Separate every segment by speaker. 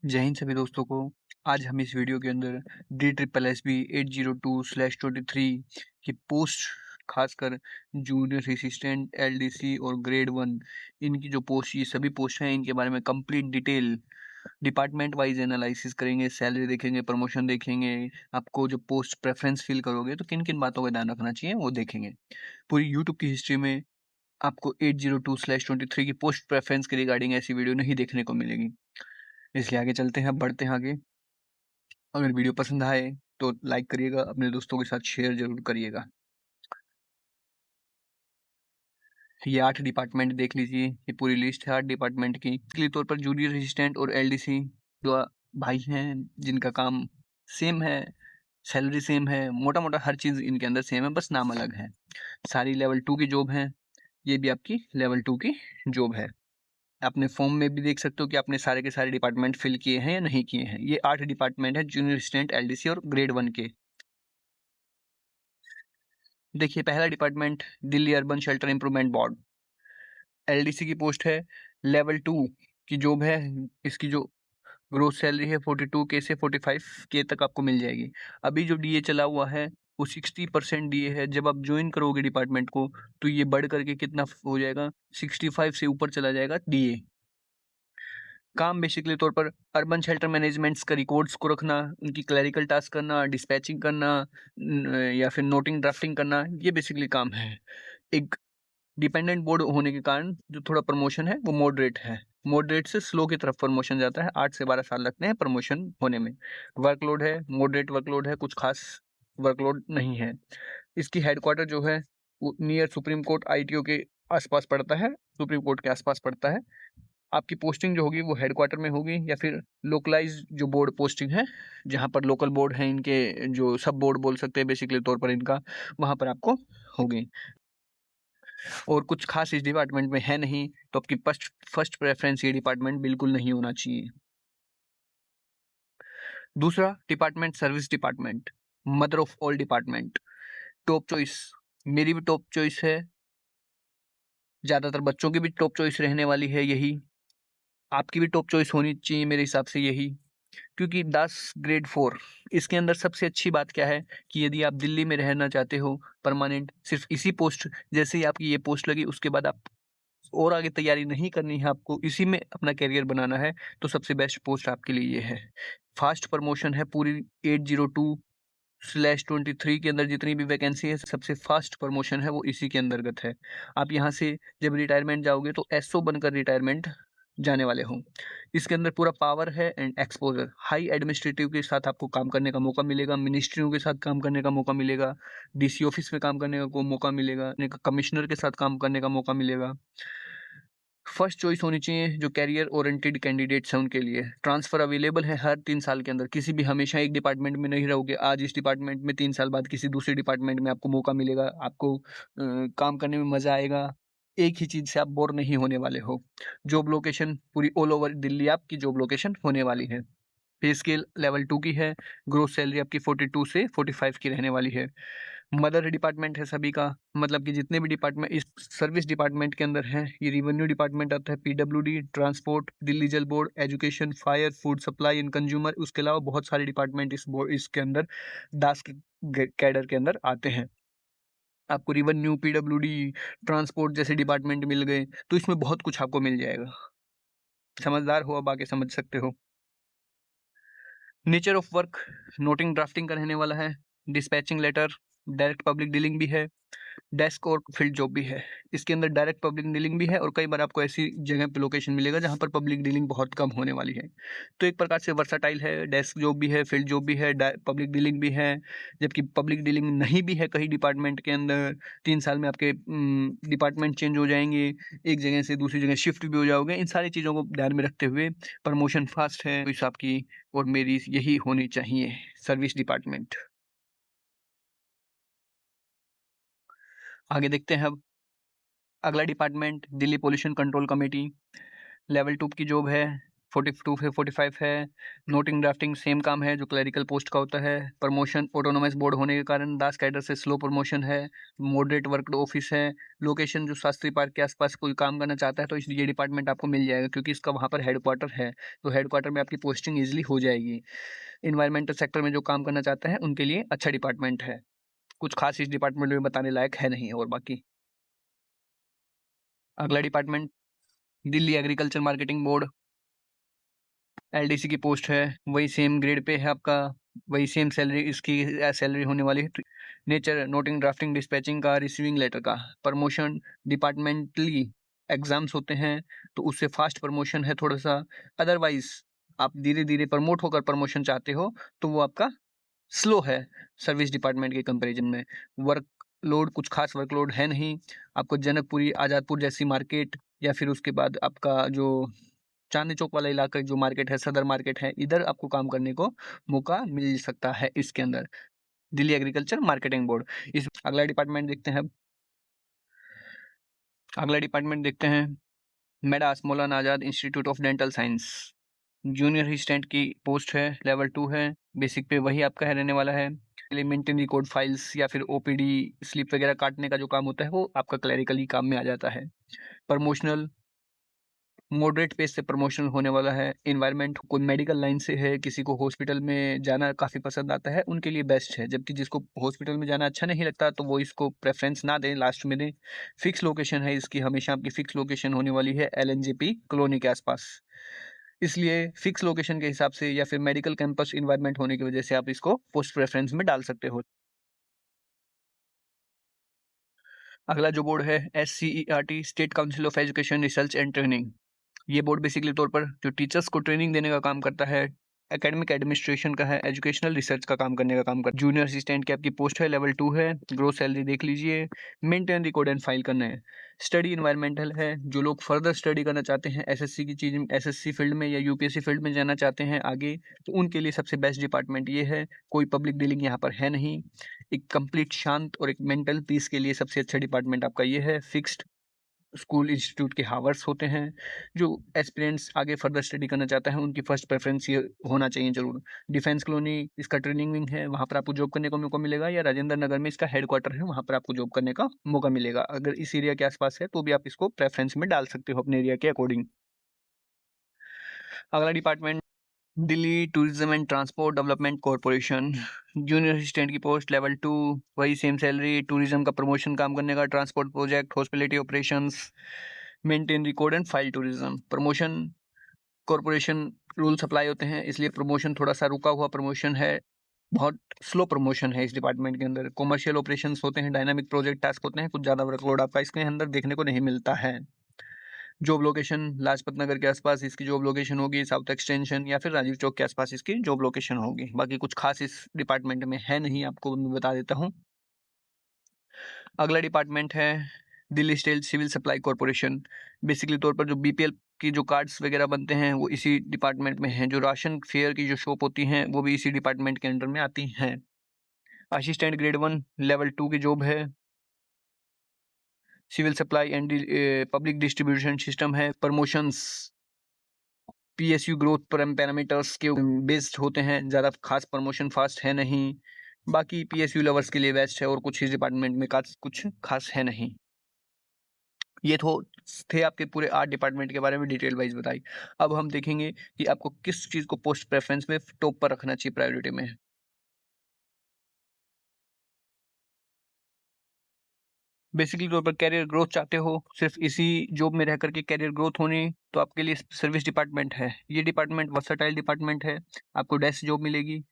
Speaker 1: जय हिंद सभी दोस्तों को। आज हम इस वीडियो के अंदर DSSB 802/23 की पोस्ट, खासकर जूनियर असिस्टेंट, LDC और ग्रेड 1, इनकी जो पोस्ट, ये सभी पोस्ट हैं, इनके बारे में complete detail department wise analysis करेंगे। सैलरी देखेंगे, प्रमोशन देखेंगे, आपको जो पोस्ट प्रेफरेंस फिल करोगे तो किन किन बातों का ध्यान रखना चाहिए वो देखेंगे। पूरी यूट्यूब की हिस्ट्री में आपको 802/23 की पोस्ट प्रेफरेंस के रिगार्डिंग ऐसी वीडियो नहीं देखने को मिलेगी। इसलिए आगे चलते हैं, बढ़ते हैं आगे। अगर वीडियो पसंद आए तो लाइक करिएगा, अपने दोस्तों के साथ शेयर जरूर करिएगा। ये 8 डिपार्टमेंट देख लीजिए, ये पूरी लिस्ट है 8 डिपार्टमेंट की। इसके तौर पर जूनियर असिस्टेंट और LDC जो भाई हैं, जिनका काम सेम है, सैलरी सेम है, मोटा मोटा हर चीज़ इनके अंदर सेम है, बस नाम अलग है। सारी लेवल 2 की जॉब है, ये भी आपकी लेवल 2 की जॉब है। आपने फॉर्म में भी देख सकते हो कि आपने सारे के सारे डिपार्टमेंट फिल किए हैं या नहीं किए हैं। ये 8 डिपार्टमेंट है जूनियर असिस्टेंट, LDC और ग्रेड 1 के। देखिए, पहला department Delhi urban shelter improvement board, LDC की पोस्ट है, लेवल 2 की जॉब है। इसकी जो ग्रोस सैलरी है 42K से 45K तक आपको मिल जाएगी। अभी जो DA चला हुआ है वो 60% DA है। जब आप ज्वाइन करोगे डिपार्टमेंट को तो ये बढ़ करके कितना हो जाएगा, 65 से ऊपर चला जाएगा DA। काम बेसिकली तौर पर अर्बन शेल्टर मैनेजमेंट्स का रिकॉर्ड्स को रखना, उनकी क्लरिकल टास्क करना, डिस्पैचिंग करना, या फिर नोटिंग ड्राफ्टिंग करना, ये बेसिकली काम है। एक डिपेंडेंट बोर्ड होने के कारण जो थोड़ा प्रमोशन है वो मॉडरेट है। मॉडरेट से स्लो की तरफ प्रमोशन जाता है, 8 से 12 साल लगते हैं प्रमोशन होने में। वर्कलोड है, मॉडरेट वर्कलोड है, कुछ खास वर्कलोड नहीं है। इसकी हेडक्वार्टर जो है वो नियर सुप्रीम कोर्ट ITO के आसपास पड़ता है, सुप्रीम कोर्ट के आसपास पड़ता है। आपकी पोस्टिंग जो होगी वो हेडक्वार्टर में होगी, या फिर लोकलाइज जो बोर्ड पोस्टिंग है, जहाँ पर लोकल बोर्ड है, इनके जो सब बोर्ड बोल सकते हैं बेसिकली तौर पर इनका, वहाँ पर आपको होगी। और कुछ खास इस डिपार्टमेंट में है नहीं, तो आपकी फर्स्ट प्रेफरेंस ये डिपार्टमेंट बिल्कुल नहीं होना चाहिए। दूसरा department service department, mother of all department, top choice, मेरी भी टॉप चॉइस है, ज़्यादातर बच्चों की भी टॉप चॉइस रहने वाली है यही, आपकी भी टॉप चॉइस होनी चाहिए मेरे हिसाब से यही। क्योंकि 10 ग्रेड 4, इसके अंदर सबसे अच्छी बात क्या है कि यदि आप दिल्ली में रहना चाहते हो परमानेंट, सिर्फ इसी पोस्ट, जैसे ही आपकी ये पोस्ट लगी उसके बाद आप और आगे तैयारी नहीं करनी है, आपको इसी में अपना करियर बनाना है, तो सबसे बेस्ट पोस्ट आपके लिए ये है। फास्ट प्रमोशन है पूरी 802/23 के अंदर, जितनी भी वैकेंसी है सबसे फास्ट प्रमोशन है वो इसी के अंतर्गत है। आप यहाँ से जब रिटायरमेंट जाओगे तो SO बनकर रिटायरमेंट जाने वाले हो। इसके अंदर पूरा पावर है एंड एक्सपोजर, हाई एडमिनिस्ट्रेटिव के साथ आपको काम करने का मौका मिलेगा, मिनिस्ट्रियों के साथ काम करने का मौका मिलेगा, DC ऑफिस में काम करने का मौका मिलेगा, कमिश्नर के साथ काम करने का मौका मिलेगा। फर्स्ट चॉइस होनी चाहिए जो कैरियर ओरिएंटेड कैंडिडेट्स हैं उनके लिए। ट्रांसफर अवेलेबल है हर 3 साल के अंदर, किसी भी हमेशा एक डिपार्टमेंट में नहीं रहोगे। आज इस डिपार्टमेंट में, 3 साल बाद किसी दूसरे डिपार्टमेंट में आपको मौका मिलेगा, आपको काम करने में मजा आएगा, एक ही चीज से आप बोर नहीं होने वाले हो। जॉब लोकेशन पूरी ऑल ओवर दिल्ली आपकी जॉब लोकेशन होने वाली है। पे स्केल लेवल 2 की है, ग्रोस सैलरी आपकी 42 से 45 की रहने वाली है। मदर डिपार्टमेंट है सभी का, मतलब कि जितने भी डिपार्टमेंट इस सर्विस डिपार्टमेंट के अंदर हैं, ये रिवेन्यू डिपार्टमेंट आता है, PWD, ट्रांसपोर्ट, दिल्ली जल board, education, fire, food supply and consumer, उसके अलावा बहुत सारे डिपार्टमेंट इसके अंदर दास के कैडर के अंदर आते हैं। आपको रिवेन्यू, PWD, ट्रांसपोर्ट जैसे डिपार्टमेंट मिल गए तो इसमें बहुत कुछ आपको मिल जाएगा। समझदार हो अब आगे समझ सकते हो। Nature of work, noting drafting का रहने वाला है, dispatching letter, direct public dealing भी है, डेस्क और फील्ड जॉब भी है। इसके अंदर डायरेक्ट पब्लिक डीलिंग भी है, और कई बार आपको ऐसी जगह पे लोकेशन मिलेगा जहाँ पर पब्लिक डीलिंग बहुत कम होने वाली है। तो एक प्रकार से वर्साटाइल है, डेस्क जॉब भी है, फील्ड जॉब भी है, पब्लिक डीलिंग भी है। जबकि पब्लिक डीलिंग नहीं भी है कहीं डिपार्टमेंट के अंदर, 3 साल में आपके डिपार्टमेंट चेंज हो जाएंगे, एक जगह से दूसरी जगह शिफ्ट भी हो जाओगे। इन सारी चीज़ों को ध्यान में रखते हुए प्रमोशन फास्ट है, तो इस आपकी और मेरी यही होनी चाहिए सर्विस डिपार्टमेंट। आगे देखते हैं अब। अगला department Delhi pollution control committee, level 2 की जॉब है, 42 से 45 है। नोटिंग ड्राफ्टिंग सेम काम है जो क्लरिकल पोस्ट का होता है। प्रमोशन ऑटोनोमस बोर्ड होने के कारण दास कैडर से स्लो प्रमोशन है। मॉडरेट वर्कड ऑफिस है। लोकेशन जो शास्त्री पार्क के आसपास कोई काम करना चाहता है तो ये डिपार्टमेंट आपको मिल जाएगा क्योंकि इसका वहाँ पर हेडक्वार्टर है, तो हेडक्वार्टर में आपकी पोस्टिंग ईजिली हो जाएगी। इन्वायरमेंटल सेक्टर में जो काम करना चाहते हैं उनके लिए अच्छा डिपार्टमेंट है। कुछ खास इस डिपार्टमेंट में बताने लायक है नहीं और बाकी। अगला department Delhi agriculture marketing board, LDC की पोस्ट है। वही सेम ग्रेड पे है आपका, वही सेम सैलरी इसकी सैलरी होने वाली है। नेचर नोटिंग ड्राफ्टिंग डिस्पैचिंग का, रिसीविंग लेटर का। प्रमोशन डिपार्टमेंटली एग्जाम्स होते हैं तो उससे फास्ट प्रमोशन है थोड़ा सा। अदरवाइज आप धीरे धीरे प्रमोट होकर प्रमोशन चाहते हो तो वो आपका स्लो है सर्विस डिपार्टमेंट के कंपैरिजन में। वर्क लोड कुछ खास वर्कलोड है नहीं। आपको जनकपुरी आज़ादपुर जैसी मार्केट या फिर उसके बाद आपका जो चांदनी चौक वाला इलाका जो मार्केट है, सदर मार्केट है, इधर आपको काम करने को मौका मिल सकता है इसके अंदर, दिल्ली एग्रीकल्चर मार्केटिंग बोर्ड। इस अगला डिपार्टमेंट देखते हैं। अगला डिपार्टमेंट देखते हैं MAIDS Maulana Azad institute of dental science. Junior assistant की पोस्ट है, लेवल 2 है। बेसिक पे वही आपका है रहने वाला है। मेंटेन रिकॉर्ड फाइल्स या फिर ओपीडी स्लिप वगैरह काटने का जो काम होता है वो आपका क्लरिकली काम में आ जाता है। प्रमोशनल मॉडरेट पेस से प्रमोशन होने वाला है। इन्वायरमेंट कोई मेडिकल लाइन से है, किसी को हॉस्पिटल में जाना काफ़ी पसंद आता है, उनके लिए बेस्ट है। जबकि जिसको हॉस्पिटल में जाना अच्छा नहीं लगता तो वो इसको प्रेफरेंस ना दें, लास्ट में दें। फिक्स लोकेशन है इसकी, हमेशा आपकी फिक्स लोकेशन होने वाली है एलएनजेपी कॉलोनी के आसपास। इसलिए फिक्स लोकेशन के हिसाब से या फिर मेडिकल कैंपस इन्वायरमेंट होने की वजह से आप इसको पोस्ट प्रेफरेंस में डाल सकते हो। अगला जो बोर्ड है SCERT, state council of education research and training. ये बोर्ड बेसिकली तौर पर जो टीचर्स को ट्रेनिंग देने का काम करता है, एकेडमिक एडमिनिस्ट्रेशन का है, एजुकेशनल रिसर्च का काम करने का काम करता है। जूनियर असिस्टेंट की आपकी पोस्ट है, लेवल 2 है। ग्रोथ सैलरी देख लीजिए। मेंटेन रिकॉर्ड एंड फाइल करना है। स्टडी इन्वायरमेंटल है, जो लोग फर्दर स्टडी करना चाहते हैं एसएससी की चीज, एसएससी फील्ड में या यूपीएससी फील्ड में जाना चाहते हैं आगे, तो उनके लिए सबसे बेस्ट डिपार्टमेंट ये है। कोई पब्लिक डीलिंग यहाँ पर है नहीं। एक कंप्लीट शांत और एक मेंटल पीस के लिए सबसे अच्छा डिपार्टमेंट आपका ये है। फिक्स्ड स्कूल इंस्टीट्यूट के हावर्स होते हैं। जो एस्पिरेंट्स आगे फर्दर स्टडी करना चाहता है उनकी फर्स्ट प्रेफरेंस ये होना चाहिए जरूर। डिफेंस कॉलोनी इसका ट्रेनिंग विंग है, वहाँ पर आपको जॉब करने का मौका मिलेगा, या राजेंद्र नगर में इसका हेडक्वार्टर है, वहाँ पर आपको जॉब करने का मौका मिलेगा। अगर इस एरिया के आसपास है तो भी आप इसको प्रेफरेंस में डाल सकते हो अपने एरिया के अकॉर्डिंग। अगला department Delhi tourism and transport development corporation. Junior assistant की पोस्ट, लेवल 2, वही सेम सैलरी। टूरिज्म का प्रमोशन काम करने का, transport project, hospitality operations, maintain record and file tourism. Promotion corporation rule supply होते हैं, इसलिए प्रमोशन थोड़ा सा रुका हुआ प्रमोशन है, बहुत स्लो प्रमोशन है इस डिपार्टमेंट के अंदर। कॉमर्शियल ऑपरेशंस होते हैं, डायनामिक प्रोजेक्ट टास्क होते हैं, कुछ ज़्यादा वर्कलोड आपका इसके अंदर देखने को नहीं मिलता है। जॉब लोकेशन लाजपत नगर के आसपास इसकी जॉब लोकेशन होगी, साउथ एक्सटेंशन या फिर राजीव चौक के आसपास इसकी जॉब लोकेशन होगी। बाकी कुछ खास इस डिपार्टमेंट में है नहीं, आपको मैं बता देता हूँ। अगला डिपार्टमेंट है Delhi state civil supply corporation. Basically तौर पर जो बीपीएल की जो कार्ड्स वगैरह बनते हैं वो इसी डिपार्टमेंट में हैं। जो राशन फेयर की जो शॉप होती हैं वो भी इसी डिपार्टमेंट के अंडर में आती हैं। असिस्टेंट ग्रेड 1 लेवल 2 की जॉब है। Civil supply and public distribution system है। प्रमोशंस पीएसयू ग्रोथ पैरामीटर्स के बेस्ड होते हैं, ज़्यादा खास प्रमोशन फास्ट है नहीं। बाकी पीएसयू लवर्स के लिए बेस्ट है और कुछ इस डिपार्टमेंट में कुछ खास है नहीं। ये तो थे आपके पूरे 8 डिपार्टमेंट के बारे में डिटेल वाइज बताई। अब हम देखेंगे कि आपको किस चीज़ को पोस्ट प्रेफरेंस में टॉप पर रखना चाहिए प्रायोरिटी में। बेसिकली तौर पर कैरियर ग्रोथ चाहते हो, सिर्फ इसी जॉब में रह करके कैरियर ग्रोथ होनी, तो आपके लिए सर्विस डिपार्टमेंट है। ये डिपार्टमेंट वर्सटाइल डिपार्टमेंट है। आपको डेस्क जॉब मिलेगी,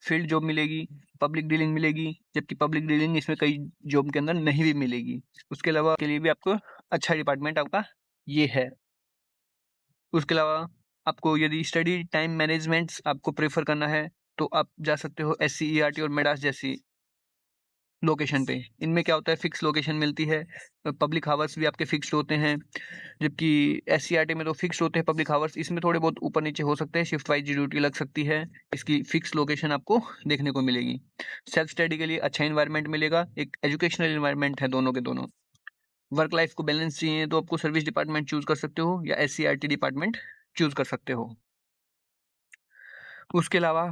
Speaker 1: फील्ड जॉब मिलेगी, पब्लिक डीलिंग मिलेगी, जबकि पब्लिक डीलिंग इसमें कई जॉब के अंदर नहीं भी मिलेगी। उसके अलावा के लिए भी आपको अच्छा डिपार्टमेंट आपका ये है। उसके अलावा आपको यदि स्टडी टाइम मैनेजमेंट आपको प्रेफर करना है तो आप जा सकते हो SCERT और मेडास जैसी लोकेशन पे। इनमें क्या होता है, फिक्स लोकेशन मिलती है, पब्लिक हावर्स भी आपके फिक्स्ड होते हैं। जबकि SCERT में तो फिक्स्ड होते हैं पब्लिक हावर्स, इसमें थोड़े बहुत ऊपर नीचे हो सकते हैं, शिफ्ट वाइज ड्यूटी लग सकती है। इसकी फिक्स लोकेशन आपको देखने को मिलेगी। सेल्फ स्टडी के लिए अच्छा इन्वायरमेंट मिलेगा, एक एजुकेशनल इन्वायरमेंट है दोनों के दोनों। वर्क लाइफ को बैलेंस चाहिए तो आपको सर्विस डिपार्टमेंट चूज कर सकते हो या SCERT डिपार्टमेंट चूज़ कर सकते हो। उसके अलावा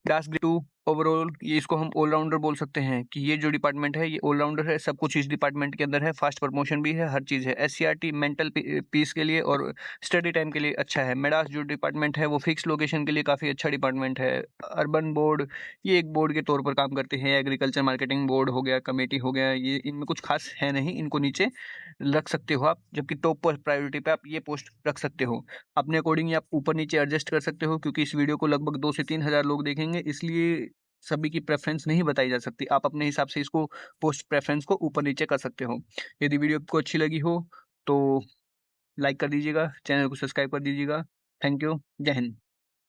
Speaker 1: टास्क 2 ओवरऑल ये इसको हम ऑलराउंडर बोल सकते हैं कि ये जो डिपार्टमेंट है ये ऑलराउंडर है, सब कुछ इस डिपार्टमेंट के अंदर है, फास्ट प्रमोशन भी है, हर चीज़ है। एससीईआरटी मेंटल पीस के लिए और स्टडी टाइम के लिए अच्छा है। मेडास जो डिपार्टमेंट है वो फिक्स लोकेशन के लिए काफ़ी अच्छा डिपार्टमेंट है। अर्बन बोर्ड ये एक बोर्ड के तौर पर काम करते हैं। एग्रीकल्चर मार्केटिंग बोर्ड हो गया, कमेटी हो गया, ये इनमें कुछ खास है नहीं, इनको नीचे रख सकते हो आप, जबकि टॉप पर प्रायोरिटी पे आप ये पोस्ट रख सकते हो। अपने अकॉर्डिंग आप ऊपर नीचे एडजस्ट कर सकते हो, क्योंकि इस वीडियो को लगभग 2 से 3 हज़ार लोग देखेंगे, इसलिए सभी की प्रेफ़रेंस नहीं बताई जा सकती। आप अपने हिसाब से इसको पोस्ट प्रेफ़रेंस को ऊपर नीचे कर सकते हो। यदि वीडियो आपको अच्छी लगी हो तो लाइक कर दीजिएगा, चैनल को सब्सक्राइब कर दीजिएगा। Thank you. जय हिंद।